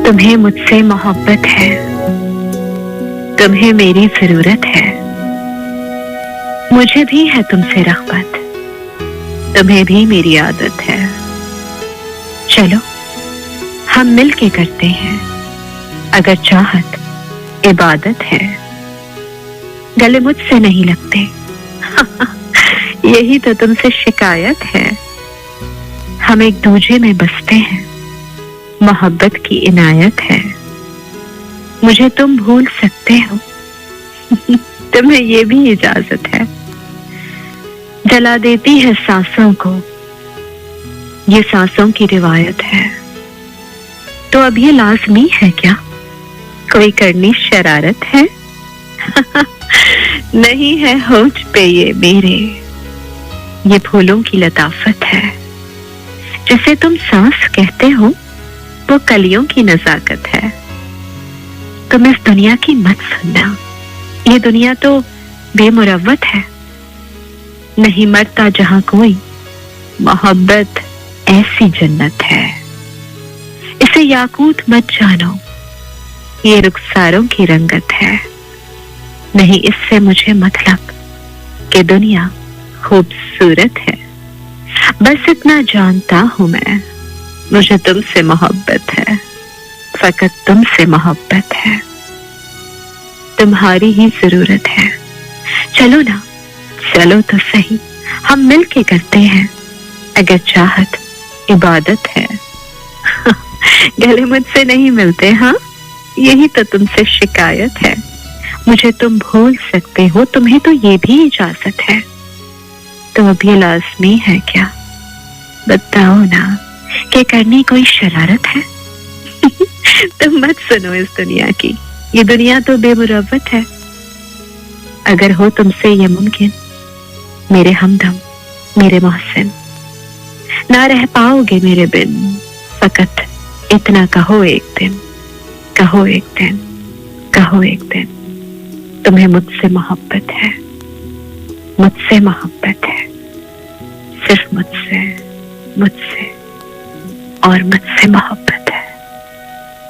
तुम्हें मुझसे मोहब्बत है, तुम्हें मेरी जरूरत है, मुझे भी है तुमसे रग़बत, तुम्हें भी मेरी आदत है। चलो हम मिल के करते हैं, अगर चाहत इबादत है। गले मुझसे नहीं लगते यही तो तुमसे शिकायत है। हम एक दूजे में बसते हैं, मोहब्बत की इनायत है। मुझे तुम भूल सकते हो तुम्हें ये भी इजाजत है। जला देती है सांसों को, ये सांसों की रिवायत है। तो अब ये लाजमी है क्या, कोई करनी शरारत है नहीं है होठ पे ये मेरे, ये फूलों की लताफत है। जिसे तुम सांस कहते हो वो कलियों की नजाकत है। तुम इस दुनिया की मत सुनना, ये दुनिया तो बेमुरव्वत है। नहीं मरता जहां कोई, मोहब्बत ऐसी जन्नत है। इसे याकूत मत जानो, ये रुखसारों की रंगत है। नहीं इससे मुझे मतलब कि दुनिया खूबसूरत है। बस इतना जानता हूं मैं, मुझे तुमसे मोहब्बत है, फकत तुमसे मोहब्बत है। तुम्हारी ही जरूरत है। चलो ना, चलो तो सही, हम मिल के करते हैं, अगर चाहत इबादत है गले मुझसे नहीं मिलते, हाँ यही तो तुमसे शिकायत है। मुझे तुम भूल सकते हो, तुम्हें तो ये भी इजाजत है। तो अब ये लाजमी है क्या, बताओ ना, कि करनी कोई शरारत है तुम मत सुनो इस दुनिया की, ये दुनिया तो बेमुरव्वत है। अगर हो तुमसे ये मुमकिन, मेरे हमदम, मेरे मोहसिन, ना रह पाओगे मेरे बिन। फकत इतना कहो एक दिन, कहो एक दिन, कहो एक दिन, तुम्हें मुझसे मोहब्बत है, मुझसे मोहब्बत है। सिर्फ मुझसे, मुझसे और मुझसे मोहब्बत।